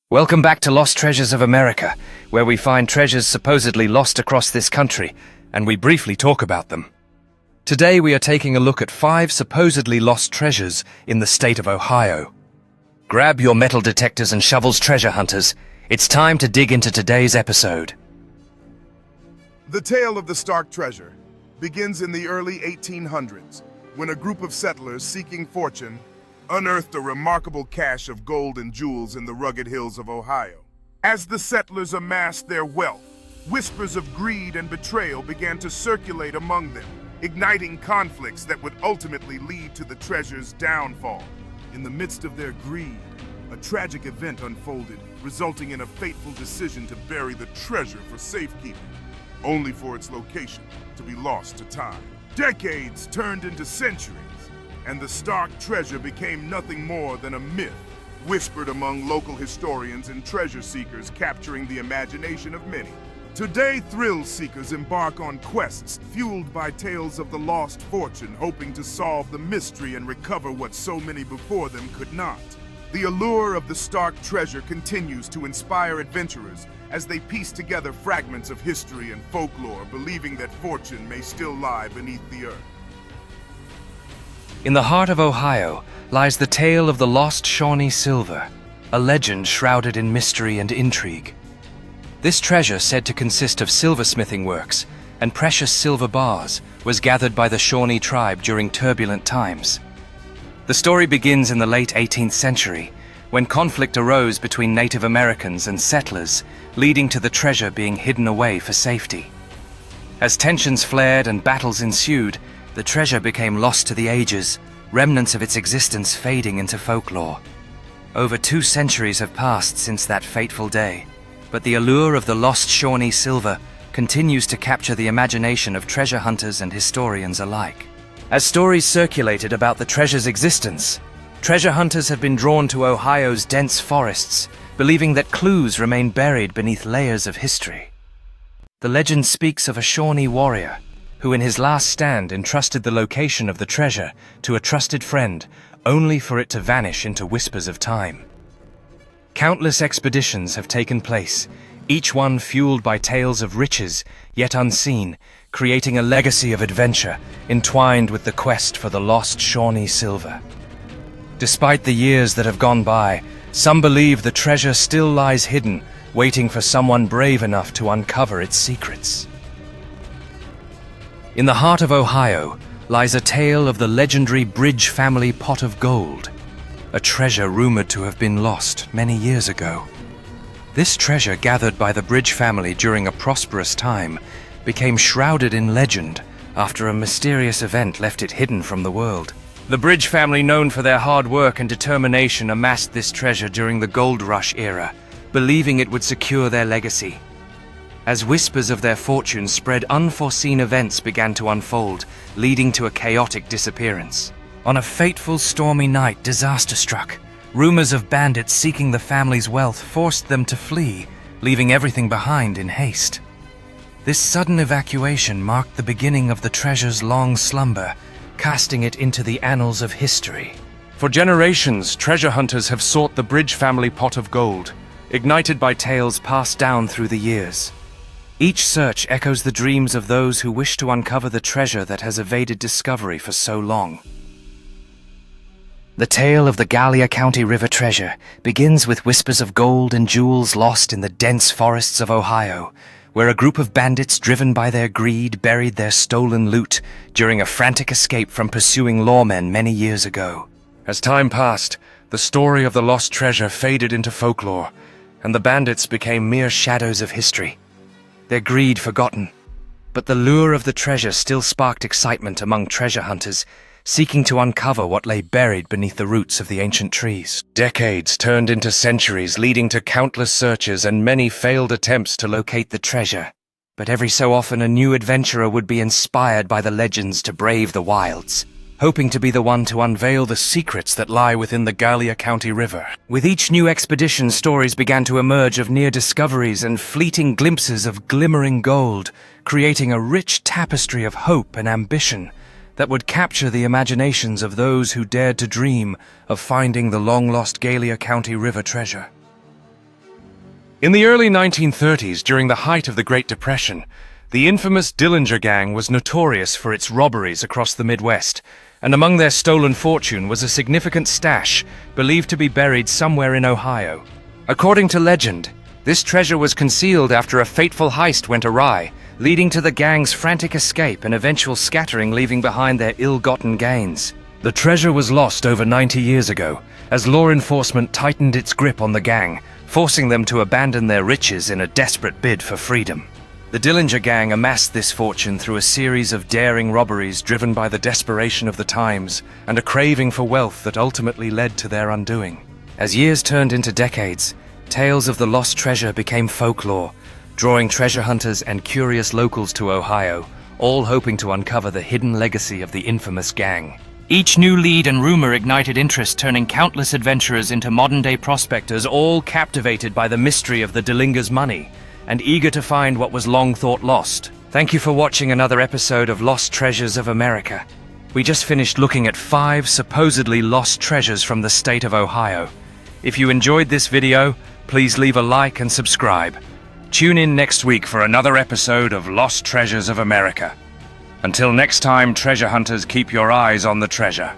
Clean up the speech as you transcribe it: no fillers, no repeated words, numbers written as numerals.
Welcome back to Lost Treasures of America, where we find treasures supposedly lost across this country, and we briefly talk about them. Today we are taking a look at 5 supposedly lost treasures in the state of Ohio. Grab your metal detectors and shovels, treasure hunters. It's time to dig into today's episode. The tale of the Stark treasure begins in the early 1800s, when a group of settlers seeking fortune unearthed a remarkable cache of gold and jewels in the rugged hills of Ohio. As the settlers amassed their wealth, whispers of greed and betrayal began to circulate among them, igniting conflicts that would ultimately lead to the treasure's downfall. In the midst of their greed, a tragic event unfolded, resulting in a fateful decision to bury the treasure for safekeeping, only for its location to be lost to time. Decades turned into centuries, and the Stark treasure became nothing more than a myth, whispered among local historians and treasure seekers, capturing the imagination of many. Today, thrill seekers embark on quests fueled by tales of the lost fortune, hoping to solve the mystery and recover what so many before them could not. The allure of the Stark treasure continues to inspire adventurers as they piece together fragments of history and folklore, believing that fortune may still lie beneath the earth. In the heart of Ohio lies the tale of the lost Shawnee silver, a legend shrouded in mystery and intrigue. This treasure, said to consist of silversmithing works and precious silver bars, was gathered by the Shawnee tribe during turbulent times. The story begins in the late 18th century, when conflict arose between Native Americans and settlers, leading to the treasure being hidden away for safety. As tensions flared and battles ensued, the treasure became lost to the ages, remnants of its existence fading into folklore. Over 2 centuries have passed since that fateful day, but the allure of the lost Shawnee silver continues to capture the imagination of treasure hunters and historians alike. As stories circulated about the treasure's existence, treasure hunters have been drawn to Ohio's dense forests, believing that clues remain buried beneath layers of history. The legend speaks of a Shawnee warrior who in his last stand entrusted the location of the treasure to a trusted friend, only for it to vanish into whispers of time. Countless expeditions have taken place, each one fueled by tales of riches yet unseen, creating a legacy of adventure entwined with the quest for the lost Shawnee silver. Despite the years that have gone by, some believe the treasure still lies hidden, waiting for someone brave enough to uncover its secrets. In the heart of Ohio lies a tale of the legendary Bridge family pot of gold, a treasure rumored to have been lost many years ago. This treasure, gathered by the Bridge family during a prosperous time, became shrouded in legend after a mysterious event left it hidden from the world. The Bridge family, known for their hard work and determination, amassed this treasure during the gold rush era, believing it would secure their legacy. As whispers of their fortune spread, unforeseen events began to unfold, leading to a chaotic disappearance. On a fateful stormy night, disaster struck. Rumors of bandits seeking the family's wealth forced them to flee, leaving everything behind in haste. This sudden evacuation marked the beginning of the treasure's long slumber, casting it into the annals of history. For generations, treasure hunters have sought the Bridge family pot of gold, ignited by tales passed down through the years. Each search echoes the dreams of those who wish to uncover the treasure that has evaded discovery for so long. The tale of the Gallia County River treasure begins with whispers of gold and jewels lost in the dense forests of Ohio, where a group of bandits driven by their greed buried their stolen loot during a frantic escape from pursuing lawmen many years ago. As time passed, the story of the lost treasure faded into folklore, and the bandits became mere shadows of history, their greed forgotten. But the lure of the treasure still sparked excitement among treasure hunters, seeking to uncover what lay buried beneath the roots of the ancient trees. Decades turned into centuries, leading to countless searches and many failed attempts to locate the treasure. But every so often a new adventurer would be inspired by the legends to brave the wilds, hoping to be the one to unveil the secrets that lie within the Gallia County River. With each new expedition, stories began to emerge of near discoveries and fleeting glimpses of glimmering gold, creating a rich tapestry of hope and ambition that would capture the imaginations of those who dared to dream of finding the long-lost Gallia County River treasure. In the early 1930s, during the height of the Great Depression, the infamous Dillinger gang was notorious for its robberies across the Midwest, and among their stolen fortune was a significant stash believed to be buried somewhere in Ohio. According to legend, this treasure was concealed after a fateful heist went awry, leading to the gang's frantic escape and eventual scattering, leaving behind their ill-gotten gains. The treasure was lost over 90 years ago, as law enforcement tightened its grip on the gang, forcing them to abandon their riches in a desperate bid for freedom. The Dillinger gang amassed this fortune through a series of daring robberies driven by the desperation of the times and a craving for wealth that ultimately led to their undoing. As years turned into decades, tales of the lost treasure became folklore, drawing treasure hunters and curious locals to Ohio, all hoping to uncover the hidden legacy of the infamous gang. Each new lead and rumor ignited interest, turning countless adventurers into modern-day prospectors, all captivated by the mystery of the Dillinger's money and eager to find what was long thought lost. Thank you for watching another episode of Lost Treasures of America. We just finished looking at 5 supposedly lost treasures from the state of Ohio. If you enjoyed this video, please leave a like and subscribe. Tune in next week for another episode of Lost Treasures of America. Until next time, treasure hunters, keep your eyes on the treasure.